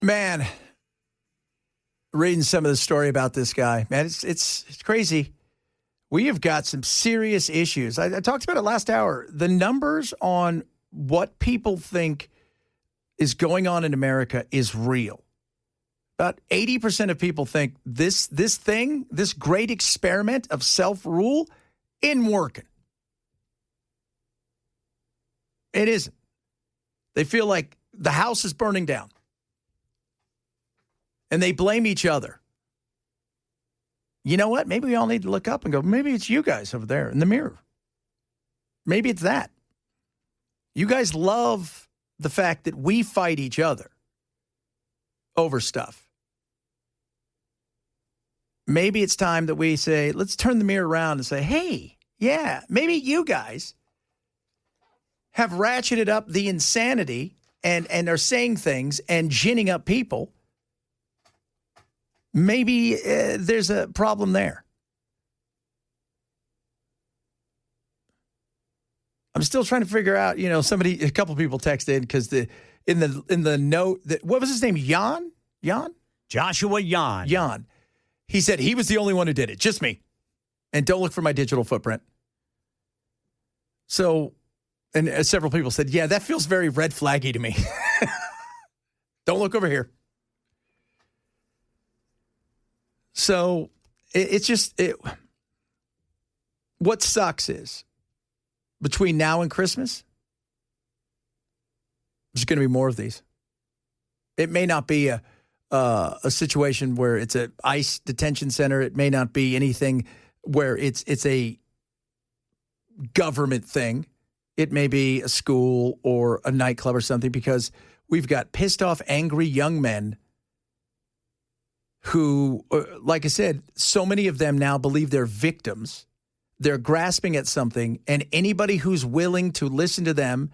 Man, reading some of the story about this guy, man, it's crazy. We have got some serious issues. I talked about it last hour. The numbers on what people think is going on in America is real. About 80% of people think this great experiment of self-rule isn't working. It isn't. They feel like the house is burning down. And they blame each other. You know what? Maybe we all need to look up and go, maybe it's you guys over there in the mirror. Maybe it's that. You guys love the fact that we fight each other over stuff. Maybe it's time that we say, let's turn the mirror around and say, hey, yeah, maybe you guys have ratcheted up the insanity and are saying things and ginning up people. Maybe there's a problem there. I'm still trying to figure out, a couple people texted because in the note that, what was his name? Jan? Joshua Jan. Jan. He said he was the only one who did it, just me. And don't look for my digital footprint. So, and several people said, yeah, that feels very red flaggy to me. Don't look over here. So what sucks is between now and Christmas, there's going to be more of these. It may not be a situation where it's an ICE detention center. It may not be anything where it's a government thing. It may be a school or a nightclub or something, because we've got pissed off, angry young men who, like I said, so many of them now believe they're victims. They're grasping at something, and anybody who's willing to listen to them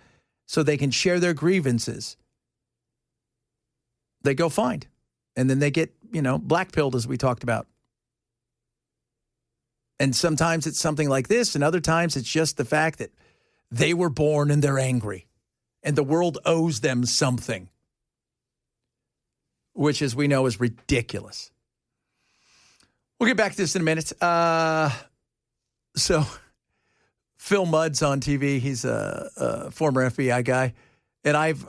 so they can share their grievances, they go find. And then they get, black-pilled, as we talked about. And sometimes it's something like this, and other times it's just the fact that they were born and they're angry, and the world owes them something, which, as we know, is ridiculous. We'll get back to this in a minute. So Phil Mudd's on TV. He's a former FBI guy. And I've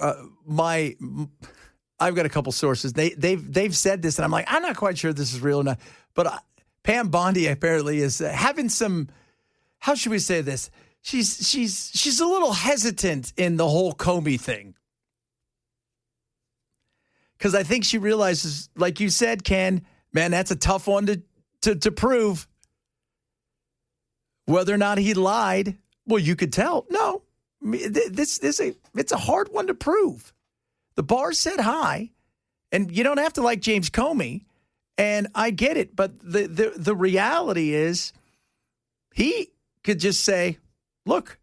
got a couple sources. They've said this, and I'm like, I'm not quite sure this is real or not. But Pam Bondi apparently is having some, how should we say this? She's a little hesitant in the whole Comey thing. Because I think she realizes, like you said, Ken, man, that's a tough one to prove. Whether or not he lied, well, you could tell. No, it's a hard one to prove. The bar's set high, and you don't have to like James Comey, and I get it. But the reality is, he could just say, look,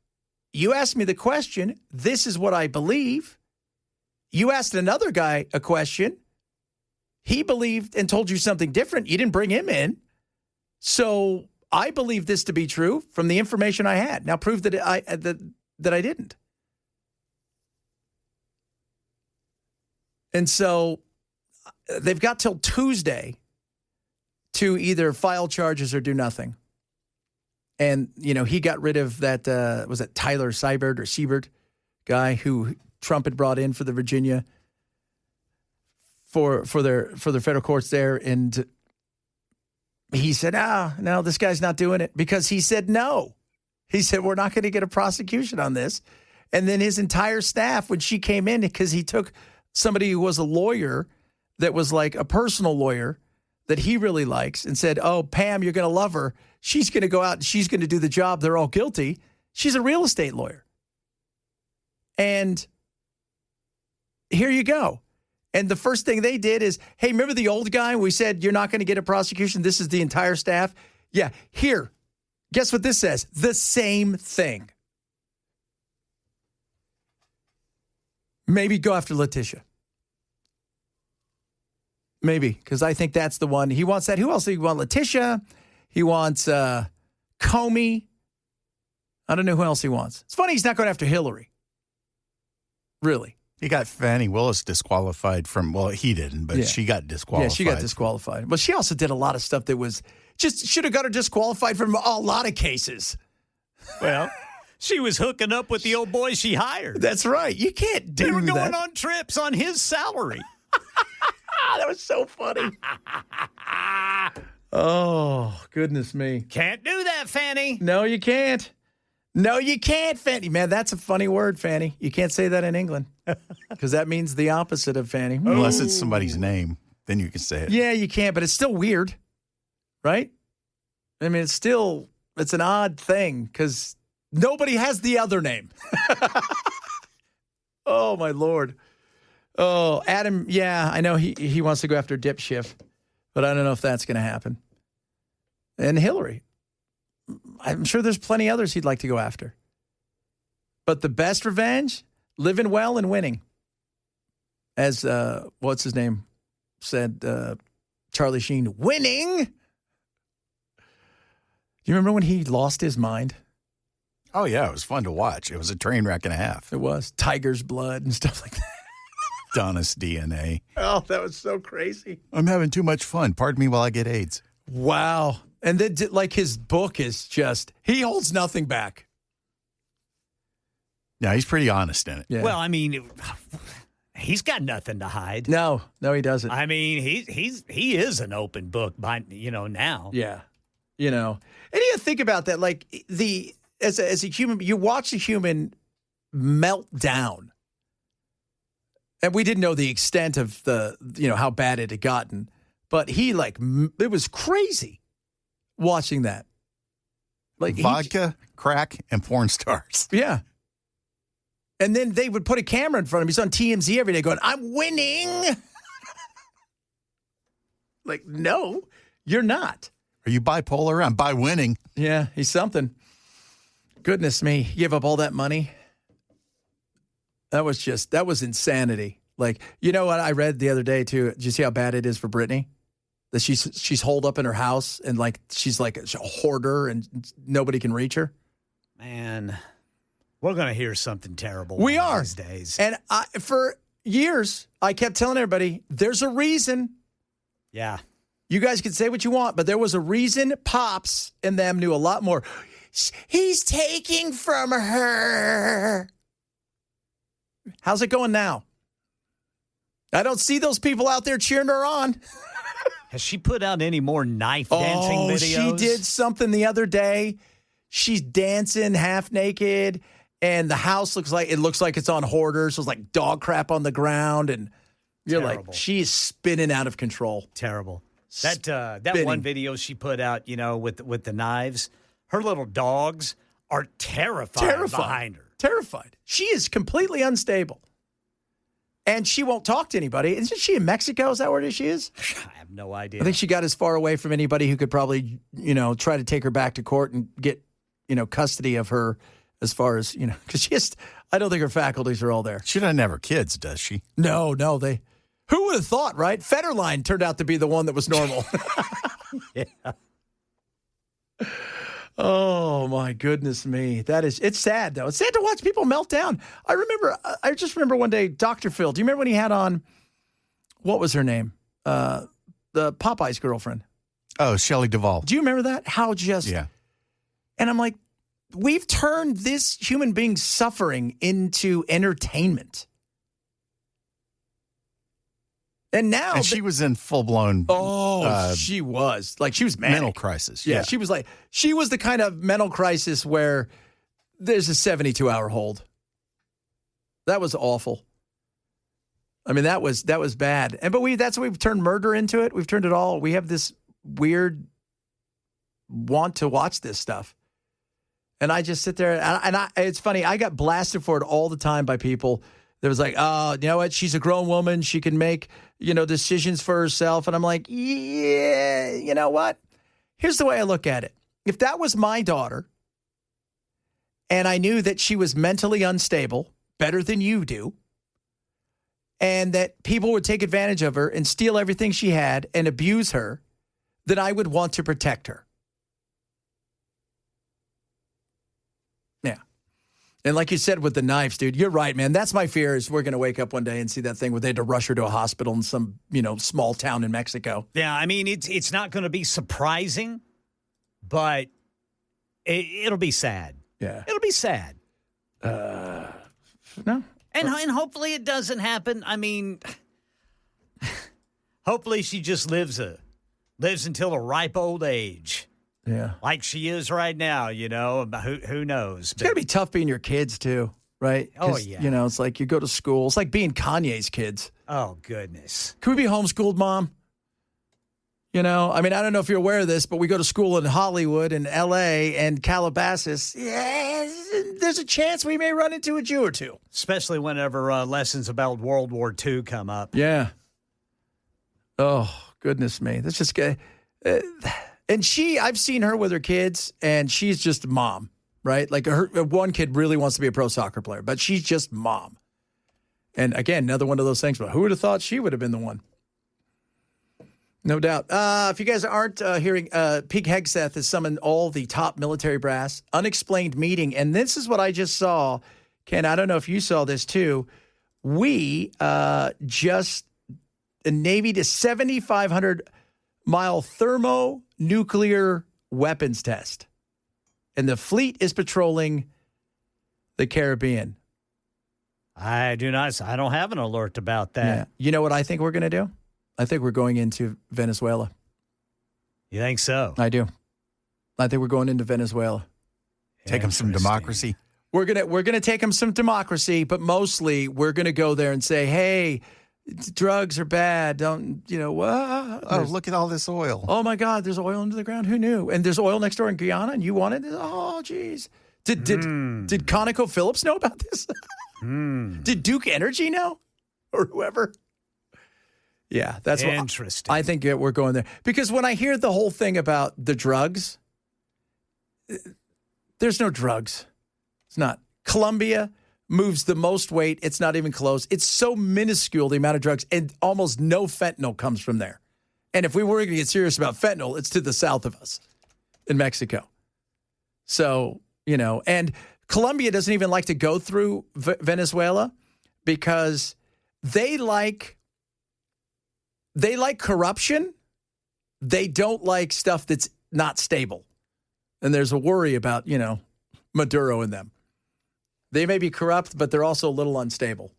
you asked me the question. This is what I believe. You asked another guy a question. He believed and told you something different. You didn't bring him in. So I believe this to be true from the information I had. Now prove that I didn't. And so they've got till Tuesday to either file charges or do nothing. And, he got rid of that, was it Tyler Seibert guy who Trump had brought in for the Virginia for their federal courts there. And he said, no, this guy's not doing it, because he said no. He said, we're not going to get a prosecution on this. And then his entire staff, when she came in, because he took somebody who was a lawyer that was like a personal lawyer that he really likes, and said, oh, Pam, you're going to love her. She's going to go out and she's going to do the job. They're all guilty. She's a real estate lawyer. And here you go. And the first thing they did is, hey, remember the old guy? We said, you're not going to get a prosecution. This is the entire staff. Yeah, here. Guess what this says? The same thing. Maybe go after Letitia. Maybe, because I think that's the one. He wants that. Who else do you want? Letitia. He wants Comey. I don't know who else he wants. It's funny he's not going after Hillary. Really. He got Fannie Willis disqualified from, well, he didn't, but she got disqualified. Yeah, she got disqualified. Well, she also did a lot of stuff that was just should have got her disqualified from a lot of cases. Well, she was hooking up with the old boy she hired. That's right. You can't do that. They were going on trips on his salary. That was so funny. Oh, goodness me. Can't do that, Fanny. No, you can't. No, you can't, Fanny. Man, that's a funny word, Fanny. You can't say that in England because that means the opposite of Fanny. Unless it's somebody's name, then you can say it. Yeah, you can, but it's still weird, right? I mean, it's an odd thing because nobody has the other name. Oh, my Lord. Oh, Adam, yeah, I know he wants to go after Dip Schiff, but I don't know if that's going to happen. And Hillary. I'm sure there's plenty others he'd like to go after. But the best revenge, living well and winning. As, what's his name, said Charlie Sheen, winning. Do you remember when he lost his mind? Oh, yeah, it was fun to watch. It was a train wreck and a half. It was. Tiger's blood and stuff like that. Donna's DNA. Oh, that was so crazy. I'm having too much fun. Pardon me while I get AIDS. Wow. And then, like, his book is just, he holds nothing back. Yeah, he's pretty honest in it. Yeah. Well, I mean, he's got nothing to hide. No, he doesn't. I mean, he is an open book by now. Yeah. And you think about that, like as a human, you watch a human melt down. And we didn't know the extent of how bad it had gotten, but it was crazy watching that. Like vodka, crack, and porn stars. Yeah. And then they would put a camera in front of him. He's on TMZ every day going, I'm winning. Like, no, you're not. Are you bipolar? I'm by winning. Yeah, he's something. Goodness me. You give up all that money. That was insanity. Like, you know what I read the other day, too? Did you see how bad it is for Britney? That she's holed up in her house and, like, she's like a hoarder and nobody can reach her? Man, we're going to hear something terrible we one of are. these days. And for years, I kept telling everybody, there's a reason. Yeah. You guys can say what you want, but there was a reason Pops and them knew a lot more. He's taking from her. How's it going now? I don't see those people out there cheering her on. Has she put out any more knife dancing videos? She did something the other day. She's dancing half naked, and the house looks like it's on hoarders. So it's like dog crap on the ground, and you're Terrible. like, she is spinning out of control. Terrible. That one video she put out, with the knives, her little dogs are terrified behind her. Terrified. She is completely unstable. And she won't talk to anybody. Isn't she in Mexico? Is that where she is? I have no idea. I think she got as far away from anybody who could probably, try to take her back to court and get, custody of her as far as, because I don't think her faculties are all there. She doesn't have her kids, does she? No, who would have thought, right? Federline turned out to be the one that was normal. Yeah. Oh, my goodness me. It's sad, though. It's sad to watch people melt down. I just remember one day, Dr. Phil, do you remember when he had on, what was her name? The Popeye's girlfriend. Oh, Shelley Duvall. Do you remember that? Yeah. And I'm like, we've turned this human being's suffering into entertainment. And now. And she was in full-blown. She was. Like, she was manic. Mental crisis. Yeah, she was the kind of mental crisis where there's a 72-hour hold. That was awful. I mean, that was bad. That's what we've turned murder into it. We've turned it all. We have this weird want to watch this stuff. And I just sit there and it's funny. I got blasted for it all the time by people. That was like, oh, you know what? She's a grown woman. She can make, decisions for herself. And I'm like, yeah, you know what? Here's the way I look at it. If that was my daughter and I knew that she was mentally unstable, better than you do, and that people would take advantage of her and steal everything she had and abuse her, then I would want to protect her. Yeah. And like you said with the knives, dude, you're right, man. That's my fear is we're going to wake up one day and see that thing where they had to rush her to a hospital in some, small town in Mexico. Yeah, I mean, it's not going to be surprising, but it'll be sad. Yeah. It'll be sad. No. And hopefully it doesn't happen. I mean, hopefully she just lives until a ripe old age. Yeah. Like she is right now, who knows? It's got to be tough being your kids, too, right? Oh, yeah. It's like you go to school. It's like being Kanye's kids. Oh, goodness. Can we be homeschooled, Mom? I don't know if you're aware of this, but we go to school in Hollywood and L.A. and Calabasas. Yeah, there's a chance we may run into a Jew or two. Especially whenever lessons about World War II come up. Yeah. Oh, goodness me. That's just... and I've seen her with her kids, and she's just mom, right? Like her one kid really wants to be a pro soccer player, but she's just mom. And again, another one of those things, but who would have thought she would have been the one? No doubt. If you guys aren't hearing, Pete Hegseth has summoned all the top military brass, unexplained meeting. And this is what I just saw. Ken, I don't know if you saw this too. We just navied a 7,500-mile thermonuclear weapons test. And the fleet is patrolling the Caribbean. I don't have an alert about that. Yeah. You know what I think we're going to do? I think we're going into Venezuela. You think so? I do. I think we're going into Venezuela. Take them some democracy. We're gonna take them some democracy, but mostly we're gonna go there and say, "Hey, drugs are bad. Don't Look at all this oil. Oh my God, there's oil under the ground. Who knew? And there's oil next door in Guyana, and you want it? Oh, geez. Did ConocoPhillips know about this? Did Duke Energy know, or whoever? Yeah, that's interesting. I think we're going there because when I hear the whole thing about the drugs, there's no drugs. It's not. Colombia moves the most weight. It's not even close. It's so minuscule, the amount of drugs, and almost no fentanyl comes from there. And if we were going to get serious about fentanyl, it's to the south of us in Mexico. So, and Colombia doesn't even like to go through Venezuela because they like corruption. They don't like stuff that's not stable. And there's a worry about, Maduro and them. They may be corrupt, but they're also a little unstable.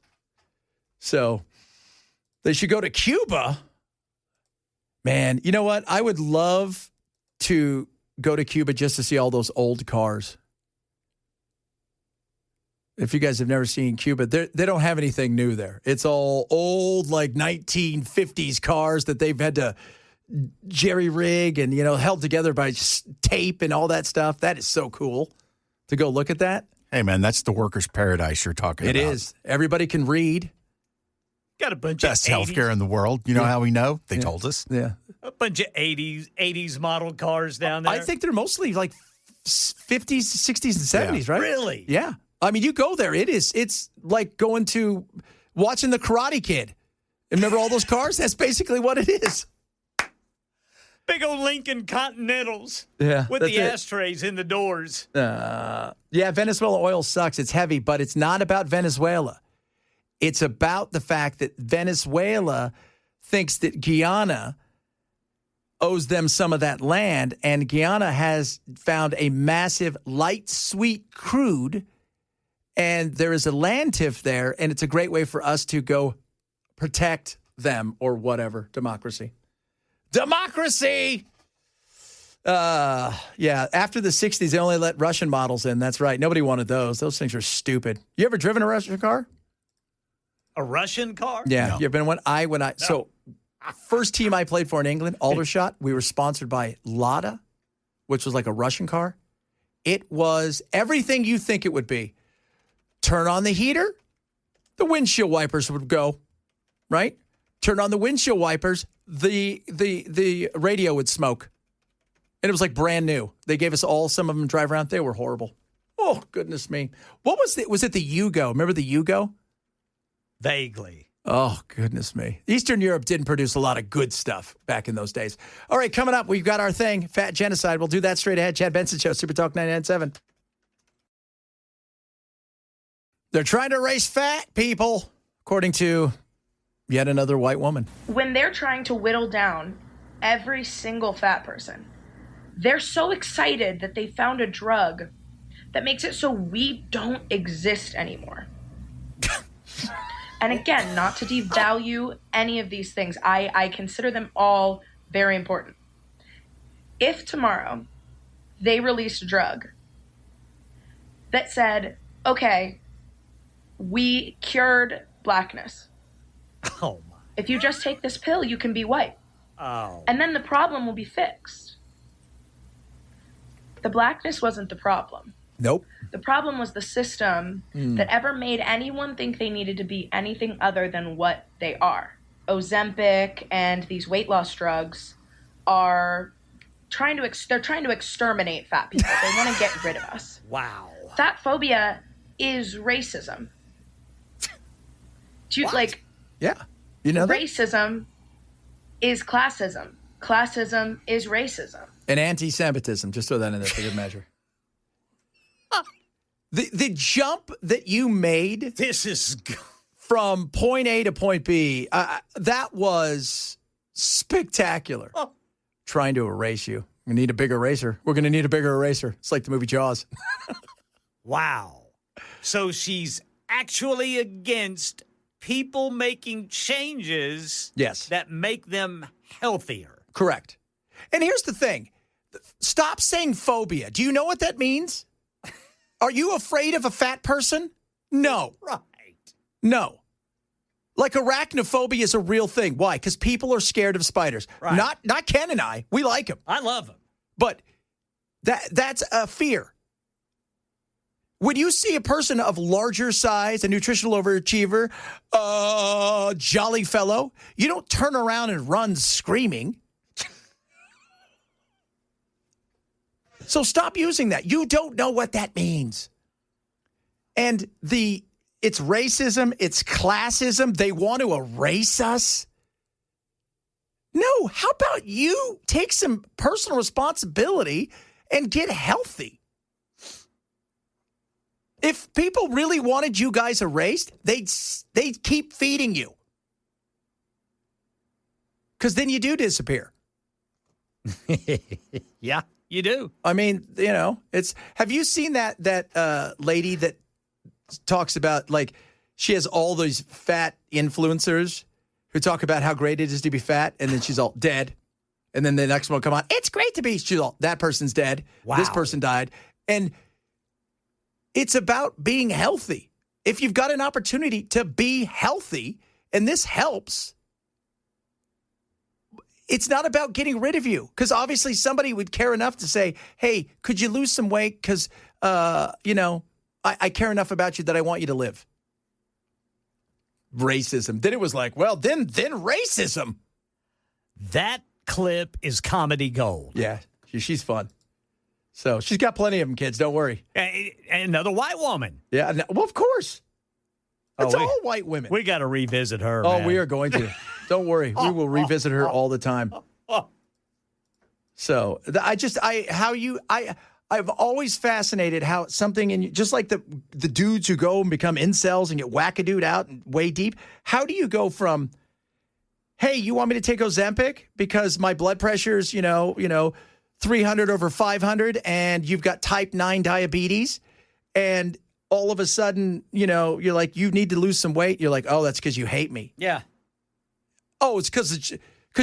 So they should go to Cuba. Man, you know what? I would love to go to Cuba just to see all those old cars. If you guys have never seen Cuba, they don't have anything new there. It's all old, like 1950s cars that they've had to jerry-rig and, held together by tape and all that stuff. That is so cool to go look at that. Hey, man, that's the workers' paradise you're talking about. It is. Everybody can read. Got a bunch Best of healthcare in the world. You know how we know? They told us. Yeah. A bunch of 80s model cars down there. I think they're mostly like 50s, 60s, and 70s, right? Really? Yeah. I mean, you go there. It's like going to watching the Karate Kid. Remember all those cars? That's basically what it is. Big old Lincoln Continentals. Yeah. With the ashtrays in the doors. Yeah, Venezuela oil sucks. It's heavy, but it's not about Venezuela. It's about the fact that Venezuela thinks that Guyana owes them some of that land, and Guyana has found a massive light sweet crude, and there is a land tiff there, and it's a great way for us to go protect them or whatever. Democracy. Yeah, after the 60s, they only let Russian models in. That's right. Nobody wanted those. Those things are stupid. You ever driven a Russian car? A Russian car? Yeah. No. You ever been one? So first team I played for in England, Aldershot, we were sponsored by Lada, which was like a Russian car. It was everything you think it would be. Turn on the heater, the windshield wipers would go, right? Turn on the windshield wipers, the radio would smoke. And it was like brand new. They gave us some of them drive around. They were horrible. Oh, goodness me. What was it the Yugo? Remember the Yugo? Vaguely. Oh, goodness me. Eastern Europe didn't produce a lot of good stuff back in those days. All right, coming up, we've got our thing, Fat Genocide. We'll do that straight ahead. Chad Benson Show, Super Talk 99.7. They're trying to erase fat, people, according to yet another white woman. When they're trying to whittle down every single fat person, they're so excited that they found a drug that makes it so we don't exist anymore. And again, not to devalue any of these things. I consider them all very important. If tomorrow they released a drug that said, okay, we cured blackness. Oh, my. If you just take this pill, you can be white. Oh. And then the problem will be fixed. The blackness wasn't the problem. Nope. The problem was the system that ever made anyone think they needed to be anything other than what they are. Ozempic and these weight loss drugs are trying to exterminate fat people. They want to get rid of us. Wow. Fat phobia is racism. Yeah. You know that? Racism is classism. Classism is racism. And anti-Semitism. Just throw that in there for good measure. The jump that you made This is... from point A to point B, that was spectacular. Oh. Trying to erase you. We need a bigger eraser. We're going to need a bigger eraser. It's like the movie Jaws. Wow. So she's actually against people making changes Yes. that make them healthier. Correct. And here's the thing. Stop saying phobia. Do you know what that means? Are you afraid of a fat person? No. Right. No. Like arachnophobia is a real thing. Why? Because people are scared of spiders. Right. Not Ken and I. We like them. I love them. But that's a fear. When you see a person of larger size, a nutritional overachiever, jolly fellow, you don't turn around and run screaming. So stop using that. You don't know what that means. And it's racism, it's classism. They want to erase us. No, how about you take some personal responsibility and get healthy? If people really wanted you guys erased, they'd keep feeding you. Because then you do disappear. Yeah, you do. I mean, have you seen that lady that talks about, like, she has all these fat influencers who talk about how great it is to be fat, and then she's all dead. And then the next one will come on, it's great to be, she's all, that person's dead. Wow. This person died. And it's about being healthy. If you've got an opportunity to be healthy, and this helps, it's not about getting rid of you. Because obviously somebody would care enough to say, hey, could you lose some weight? Because, I care enough about you that I want you to live. Racism. Then it was like, well, then racism. That clip is comedy gold. Yeah, she's fun. So she's got plenty of them, kids. Don't worry. And another white woman. Yeah, well, of course. It's all white women. We got to revisit her. Oh, man. we are going to. Don't worry. We will revisit her all the time. So I've always fascinated how something in you, just like the dudes who go and become incels and get wackadood out and way deep. How do you go from, hey, you want me to take Ozempic because my blood pressure's, 300 over 500 and you've got type 9 diabetes, and all of a sudden, you're like, you need to lose some weight. You're like, oh, that's because you hate me. Yeah. Oh, it's because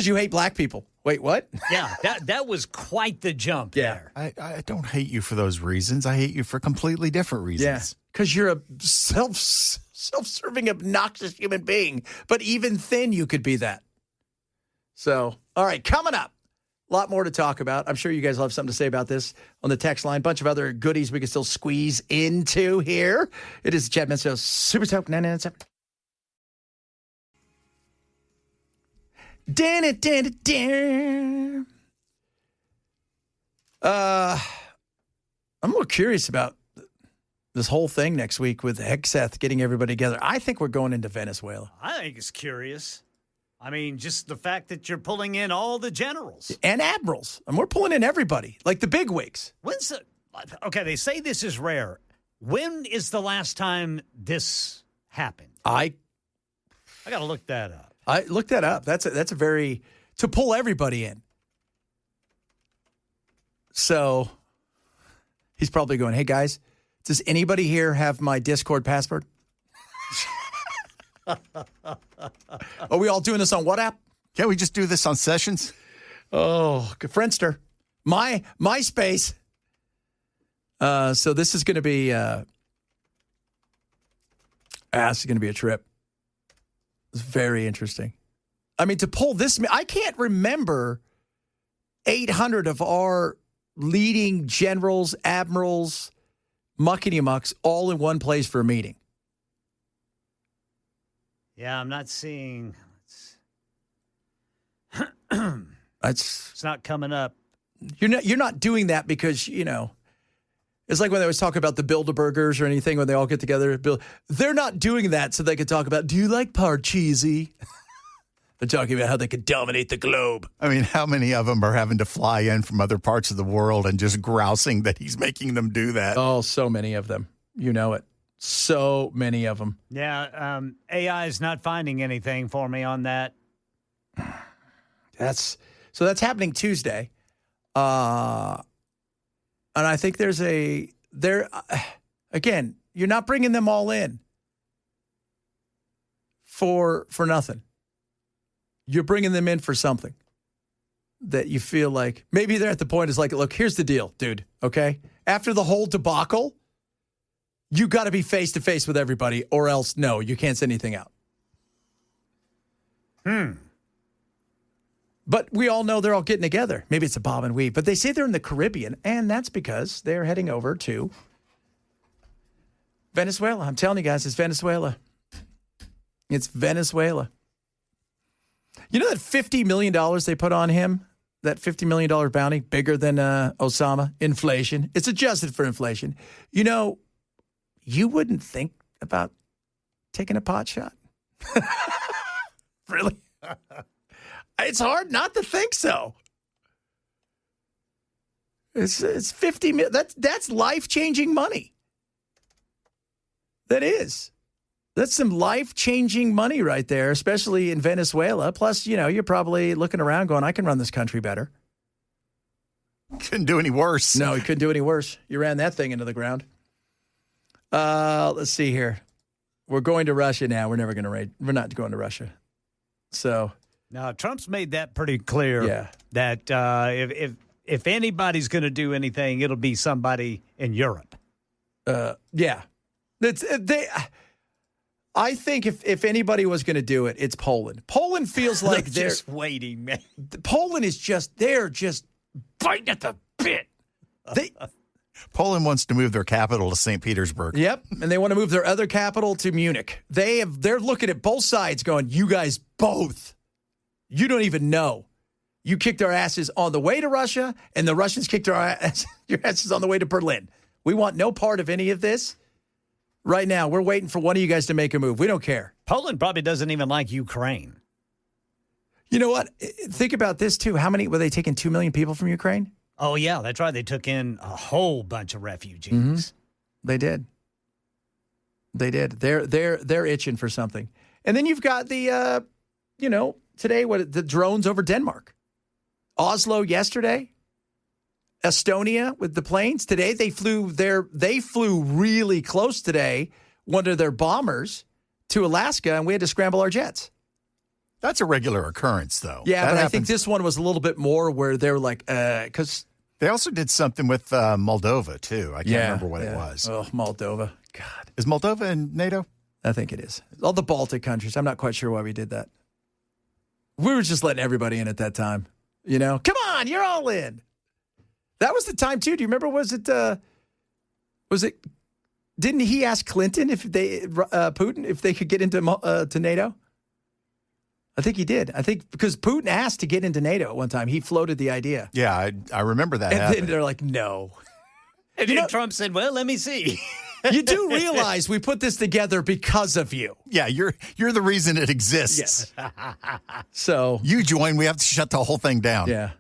you hate black people. Wait, what? Yeah, that was quite the jump there. I don't hate you for those reasons. I hate you for completely different reasons. Yeah, because you're a self-serving, obnoxious human being. But even thin, you could be that. So, all right, coming up. A lot more to talk about. I'm sure you guys will have something to say about this on the text line. Bunch of other goodies we can still squeeze into here. It is Chad Benson, Super Talk 997. I'm a little curious about this whole thing next week with Hegseth getting everybody together. I think we're going into Venezuela. I think it's curious. I mean, just the fact that you're pulling in all the generals. And admirals. And we're pulling in everybody, like the bigwigs. Okay, they say this is rare. When is the last time this happened? I got to look that up. I looked that up. That's a very to pull everybody in. So he's probably going, "Hey guys, does anybody here have my Discord password? Are we all doing this on what app? Can't we just do this on Sessions? Oh, Friendster, MySpace. So this is going to be this is going to be a trip. It's very interesting. I mean, to pull this, I can't remember 800 of our leading generals, admirals, muckety-mucks all in one place for a meeting. Yeah, I'm not seeing. It's not coming up. You're not doing that because, it's like when they always talk about the Bilderbergers or anything when they all get together. They're not doing that so they could talk about, do you like Parcheesi? They're talking about how they could dominate the globe. I mean, how many of them are having to fly in from other parts of the world and just grousing that he's making them do that? Oh, so many of them. You know it. So many of them. Yeah, AI is not finding anything for me on that. That's happening Tuesday. And I think again, you're not bringing them all in for nothing. You're bringing them in for something that you feel like maybe they're at the point is like, look, here's the deal, dude. Okay. After the whole debacle, you got to be face to face with everybody or else, no, you can't send anything out. But we all know they're all getting together. Maybe it's a bob and weave, but they say they're in the Caribbean, and that's because they're heading over to Venezuela. I'm telling you guys, it's Venezuela. It's Venezuela. You know that $50 million they put on him? That $50 million bounty, bigger than Osama? Inflation. It's adjusted for inflation. You wouldn't think about taking a pot shot. Really? It's hard not to think so. It's 50 million. That's life-changing money. That is. That's some life-changing money right there, especially in Venezuela. Plus, you're probably looking around going, I can run this country better. Couldn't do any worse. No, he couldn't do any worse. You ran that thing into the ground. Let's see here. We're going to Russia now. We're never going to raid. We're not going to Russia. So... Now, Trump's made that pretty clear that if anybody's going to do anything, it'll be somebody in Europe. Yeah. I think if anybody was going to do it, it's Poland. Poland feels like they're just waiting, man. Poland is they're just biting at the bit. Poland wants to move their capital to St. Petersburg. Yep, and they want to move their other capital to Munich. They're looking at both sides going, you guys both. You don't even know. You kicked our asses on the way to Russia, and the Russians kicked your asses on the way to Berlin. We want no part of any of this. Right now, we're waiting for one of you guys to make a move. We don't care. Poland probably doesn't even like Ukraine. You know what? Think about this, too. How many were they taking 2 million people from Ukraine? Oh, yeah, that's right. They took in a whole bunch of refugees. Mm-hmm. They did. They're itching for something. And then you've got the, today, the drones over Denmark. Oslo yesterday. Estonia with the planes. Today they flew really close today, one of their bombers, to Alaska, and we had to scramble our jets. That's a regular occurrence, though. Yeah, but I think this one was a little bit more where they were like, because... They also did something with Moldova, too. I can't remember what it was. Oh, Moldova. God. Is Moldova in NATO? I think it is. All the Baltic countries. I'm not quite sure why we did that. We were just letting everybody in at that time. Come on, you're all in. That was the time, too. Do you remember, didn't he ask Clinton Putin if they could get into to NATO? I think he did. I think because Putin asked to get into NATO at one time. He floated the idea. Yeah, I remember that and happening. then they're like, no. And then Trump said, well, let me see. You do realize we put this together because of you. Yeah, you're the reason it exists. Yes. So you join, we have to shut the whole thing down. Yeah.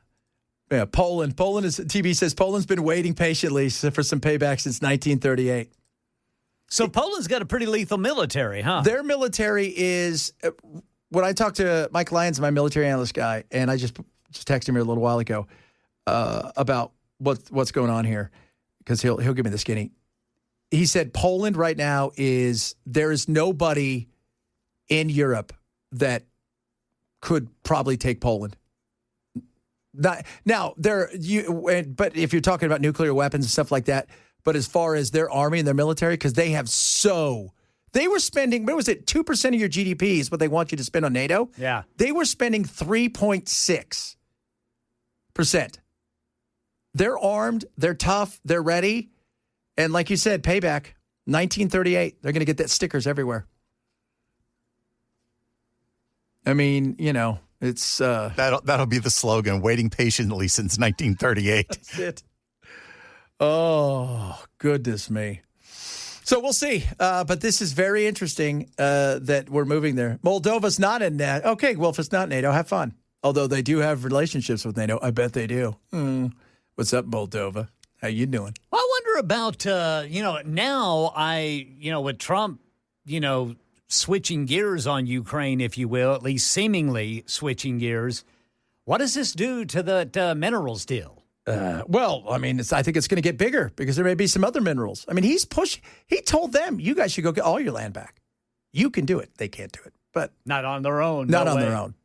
Yeah, Poland is, TB says, Poland's been waiting patiently for some payback since 1938. So Poland's got a pretty lethal military, huh? Their military is, when I talked to Mike Lyons, my military analyst guy, and I just texted him a little while ago about what's going on here, because he'll give me the skinny. He said Poland right now there is nobody in Europe that could probably take Poland. But if you're talking about nuclear weapons and stuff like that, but as far as their army and their military, because they were spending, what was it, 2% of your GDP is what they want you to spend on NATO? Yeah. They were spending 3.6%. They're armed, they're tough, they're ready. And like you said, payback, 1938. They're going to get that stickers everywhere. I mean, it's... That'll be the slogan, waiting patiently since 1938. That's it. Oh, goodness me. So we'll see. But this is very interesting that we're moving there. Moldova's not in that. Okay, well, if it's not NATO, have fun. Although they do have relationships with NATO. I bet they do. What's up, Moldova? How you doing? Well, I wonder about, now with Trump, switching gears on Ukraine, if you will, at least seemingly switching gears. What does this do to the minerals deal? I think it's going to get bigger because there may be some other minerals. I mean, he told them, you guys should go get all your land back. You can do it. They can't do it, but not on their own. Not on their own.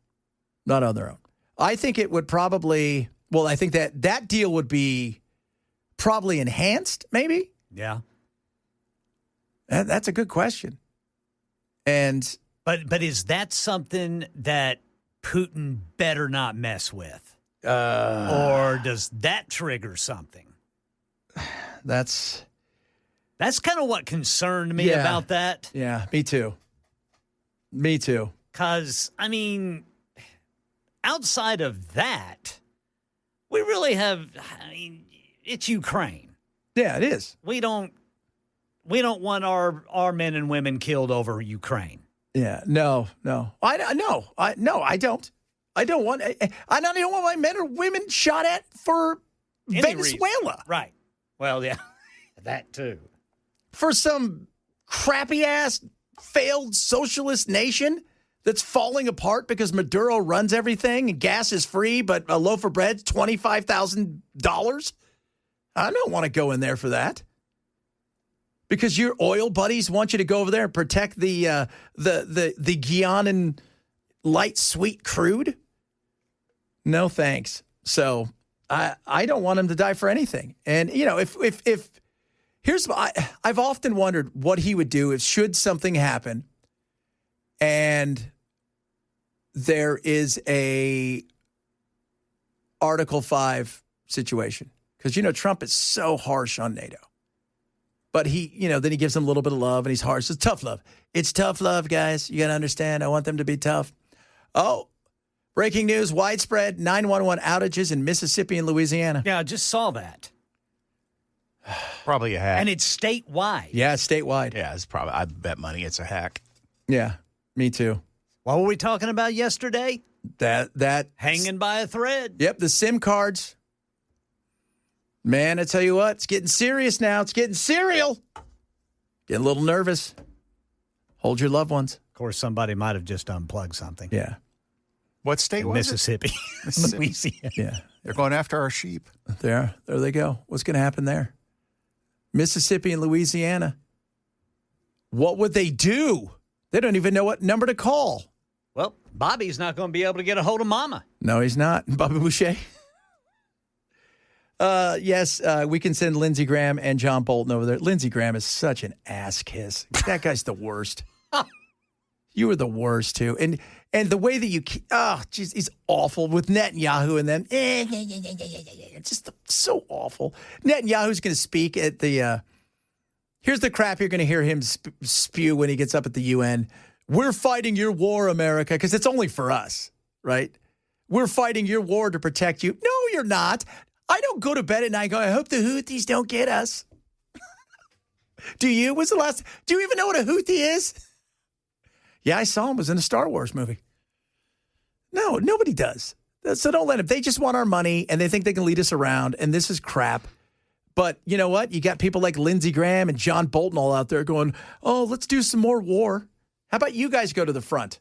I think it would probably, I think that deal would be probably enhanced, maybe. Yeah. That's a good question. And but is that something that Putin better not mess with? Or does that trigger something? That's kind of what concerned me about that. Yeah, me too. Because, outside of that, we really have, it's Ukraine. Yeah, it is. We don't want our men and women killed over Ukraine. Yeah, no. I don't. I don't want my men or women shot at for Venezuela. Reason. Right. Well, yeah, that too. For some crappy-ass failed socialist nation that's falling apart because Maduro runs everything and gas is free, but a loaf of bread's $25,000. I don't want to go in there for that. Because your oil buddies want you to go over there and protect the Guianan light sweet crude? No thanks. So I don't want him to die for anything. And if I've often wondered what he would do if should something happen and there is a Article 5 situation. Because Trump is so harsh on NATO. But then he gives them a little bit of love and he's harsh. It's tough love. It's tough love, guys. You got to understand. I want them to be tough. Oh, breaking news, widespread 911 outages in Mississippi and Louisiana. Yeah, I just saw that. Probably a hack. And it's statewide. Yeah, it's statewide. Yeah, it's probably, I bet money it's a hack. Yeah, me too. What were we talking about yesterday? That hanging by a thread. Yep, the SIM cards. Man, I tell you what, it's getting serious now. It's getting serial. Getting a little nervous. Hold your loved ones. Of course, somebody might have just unplugged something. Yeah. What state was Mississippi. Mississippi. Louisiana. Yeah. They're going after our sheep. There they go. What's going to happen there? Mississippi and Louisiana. What would they do? They don't even know what number to call. Well, Bobby's not going to be able to get a hold of Mama. No, he's not. Bobby Boucher. Yes, we can send Lindsey Graham and John Bolton over there. Lindsey Graham is such an ass kiss. That guy's the worst. You were the worst, too. And the way that he's awful with Netanyahu and them. It's just so awful. Netanyahu's going to speak at the, here's the crap you're going to hear him spew when he gets up at the UN. We're fighting your war, America, because it's only for us, right? We're fighting your war to protect you. No, you're not. I don't go to bed at night and go, I hope the Houthis don't get us. Do you? When's the last? Do you even know what a Houthi is? Yeah, I saw him. It was in a Star Wars movie. No, nobody does. So don't let them. They just want our money, and they think they can lead us around, and this is crap. But you know what? You got people like Lindsey Graham and John Bolton all out there going, oh, let's do some more war. How about you guys go to the front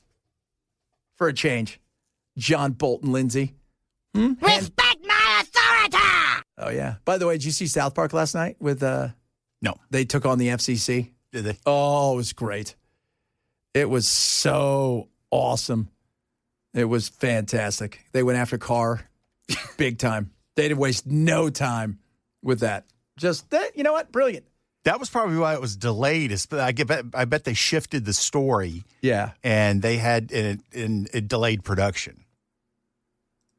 for a change? John Bolton, Lindsey. Respect my authority! Oh, yeah. By the way, did you see South Park last night with No. they took on the FCC? Did they? Oh, it was great. It was so awesome. It was fantastic. They went after Carr big time. They didn't waste no time with that. Just that, you know what? Brilliant. That was probably why it was delayed. I bet they shifted the story. Yeah. And they had it delayed production.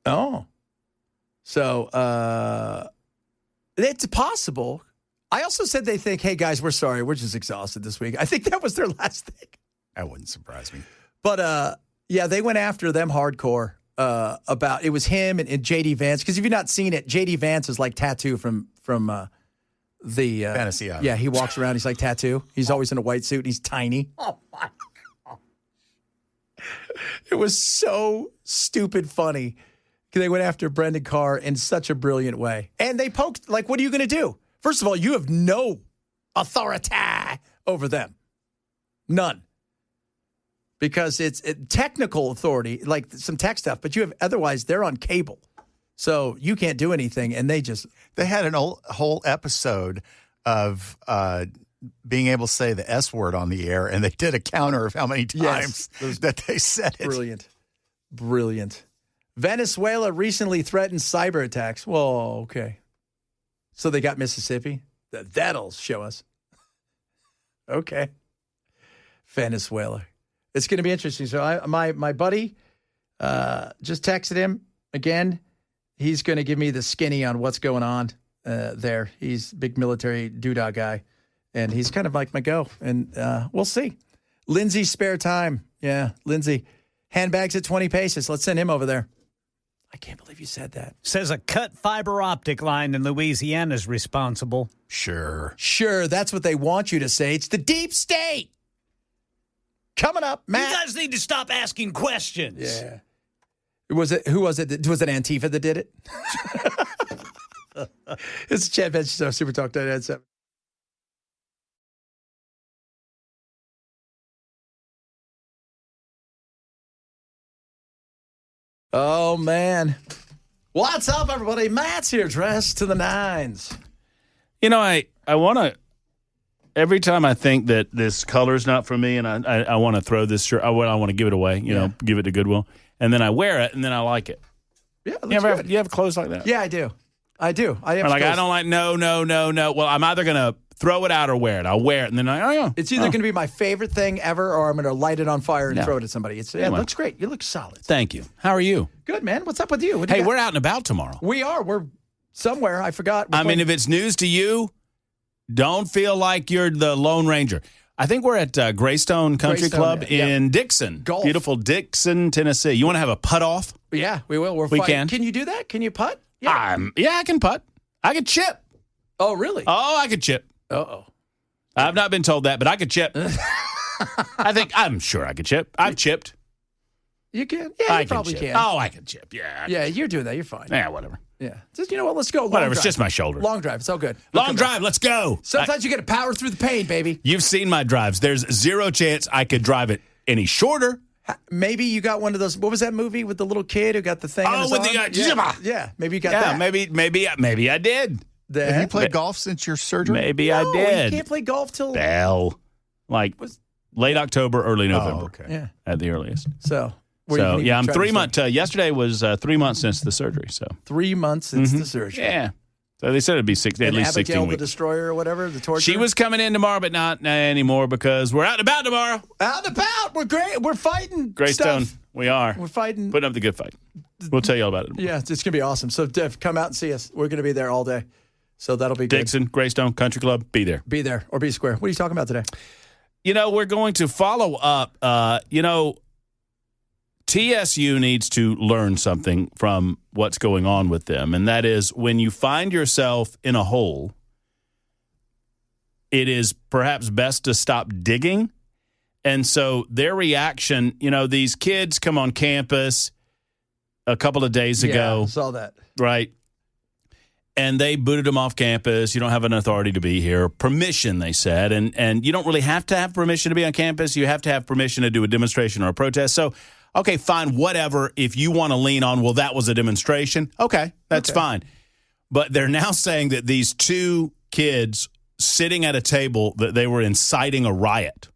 Oh. So it's possible. I also said they think, hey, guys, we're sorry. We're just exhausted this week. I think that was their last thing. That wouldn't surprise me. But, yeah, they went after them hardcore about it was him and J.D. Vance. Because if you've not seen it, J.D. Vance is like Tattoo from the Fantasy Island. Yeah, he walks around. He's like Tattoo. He's always in a white suit. And he's tiny. Oh, my God. It was so stupid funny. They went after Brendan Carr in such a brilliant way. And they poked, like, what are you going to do? First of all, you have no authority over them. None. Because it's technical authority, like some tech stuff, but you have otherwise they're on cable. So you can't do anything. And They had whole episode of being able to say the S word on the air, and they did a counter of how many times that they said it. Brilliant. Venezuela recently threatened cyber attacks. Whoa, okay. So they got Mississippi? That'll show us. Okay. Venezuela. It's going to be interesting. So my buddy just texted him again. He's going to give me the skinny on what's going on there. He's a big military doodah guy, and he's kind of like my go. And we'll see. Lindsay's spare time. Yeah, Lindsay. Handbags at 20 paces. Let's send him over there. I can't believe you said that. Says a cut fiber optic line in Louisiana is responsible. Sure, that's what they want you to say. It's the deep state. Coming up, Matt. You guys need to stop asking questions. Yeah. Who was it? Was it Antifa that did it? It's Chad Benson Show, Super Talk 997. Oh, man. What's up, everybody? Matt's here, dressed to the nines. You know, I want to, every time I think that this color's not for me and I want to throw this shirt, I want to give it away, you know, give it to Goodwill. And then I wear it and then I like it. Yeah, You have clothes like that? Yeah, I do. I have like, clothes. I don't like, no. Well, I'm either going to throw it out or wear it. I'll wear it and then It's either going to be my favorite thing ever or I'm going to light it on fire and throw it at somebody. It looks great. You look solid. Thank you. How are you? Good, man. What's up with you? Hey, we're out and about tomorrow. We are. We're somewhere. I forgot. I mean, if it's news to you, don't feel like you're the Lone Ranger. I think we're at Greystone Country Club in Dixon. Golf. Beautiful Dixon, Tennessee. You want to have a putt off? Yeah, we will. We can. Can you do that? Can you putt? Yeah, I can putt. I can chip. Oh, really? Oh, I could chip. Uh-oh. I've not been told that, but I could chip. I'm sure I could chip. I've chipped. You can? Yeah, you probably can. Oh, I can chip. Yeah. Yeah, you're doing that. You're fine. Yeah, whatever. Yeah. Just, you know what? Let's go. Whatever. It's just my shoulder. Long drive. It's all good. Long drive. Let's go. Sometimes you got to power through the pain, baby. You've seen my drives. There's zero chance I could drive it any shorter. Maybe you got one of those. What was that movie with the little kid who got the thing? Oh, with the yeah. Maybe you got that. Maybe I did. Have you played golf since your surgery? Maybe I did. You can't play golf till late October, early November. Oh, okay. Yeah. At the earliest. So I'm 3 months. Yesterday was 3 months since the surgery. So 3 months since the surgery. Yeah. So they said it'd be at least Abigail 16 the weeks. Destroyer or whatever, the torture. She was coming in tomorrow, but not anymore because we're out and about tomorrow. Out and about. We're great. We're fighting. Greystone. Stuff. We are. We're fighting. Putting up the good fight. We'll tell you all about it. Yeah, it's going to be awesome. So, Dev, come out and see us. We're going to be there all day. So that'll be good. Dixon, Greystone Country Club, be there. Be there or be square. What are you talking about today? We're going to follow up. TSU needs to learn something from what's going on with them, and that is when you find yourself in a hole, it is perhaps best to stop digging. And so their reaction, these kids come on campus a couple of days ago. I saw that. Right? and they booted him off campus. You don't have an authority to be here. Permission, they said. And you don't really have to have permission to be on campus. You have to have permission to do a demonstration or a protest. So, okay, fine, whatever. If you want to lean on, well, that was a demonstration, okay, that's fine. But they're now saying that these two kids sitting at a table, that they were inciting a riot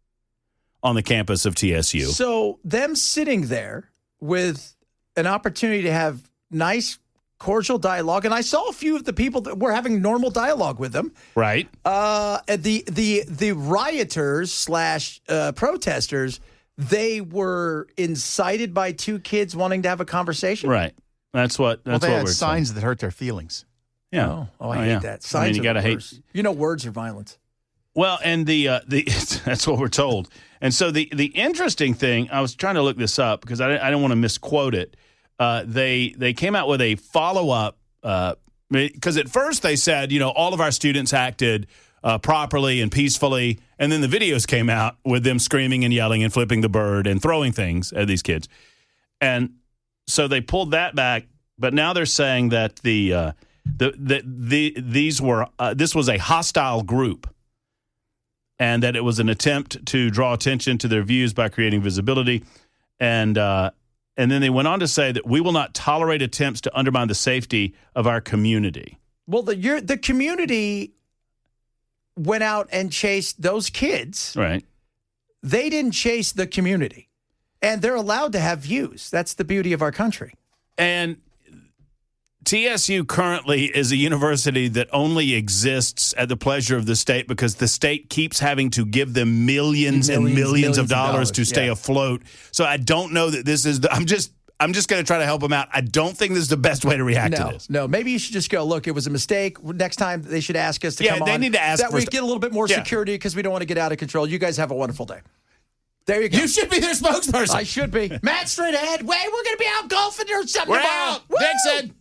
on the campus of TSU. So them sitting there with an opportunity to have nice, cordial dialogue, and I saw a few of the people that were having normal dialogue with them. Right. The rioters slash protesters, they were incited by two kids wanting to have a conversation. Right. That's what they had signs that hurt their feelings. Yeah. Oh, I hate that. Signs you gotta hate. You know, words are violence. Well, and the that's what we're told. And so the interesting thing, I was trying to look this up because I didn't want to misquote it. They came out with a follow-up because at first they said, all of our students acted properly and peacefully, and then the videos came out with them screaming and yelling and flipping the bird and throwing things at these kids. And so they pulled that back, but now they're saying that this was a hostile group and that it was an attempt to draw attention to their views by creating visibility. And then they went on to say that we will not tolerate attempts to undermine the safety of our community. Well, the community went out and chased those kids. Right. They didn't chase the community. And they're allowed to have views. That's the beauty of our country. And TSU currently is a university that only exists at the pleasure of the state because the state keeps having to give them millions and millions of dollars to stay afloat. So I don't know that this is I'm just going to try to help them out. I don't think this is the best way to react to this. No, maybe you should just go, look, it was a mistake. Next time they should ask us to come on. Yeah, they need to ask. That we get a little bit more security because we don't want to get out of control. You guys have a wonderful day. There you go. You should be their spokesperson. I should be. Matt, straight ahead. Wait, we're going to be out golfing or something We're tomorrow. out. Benson.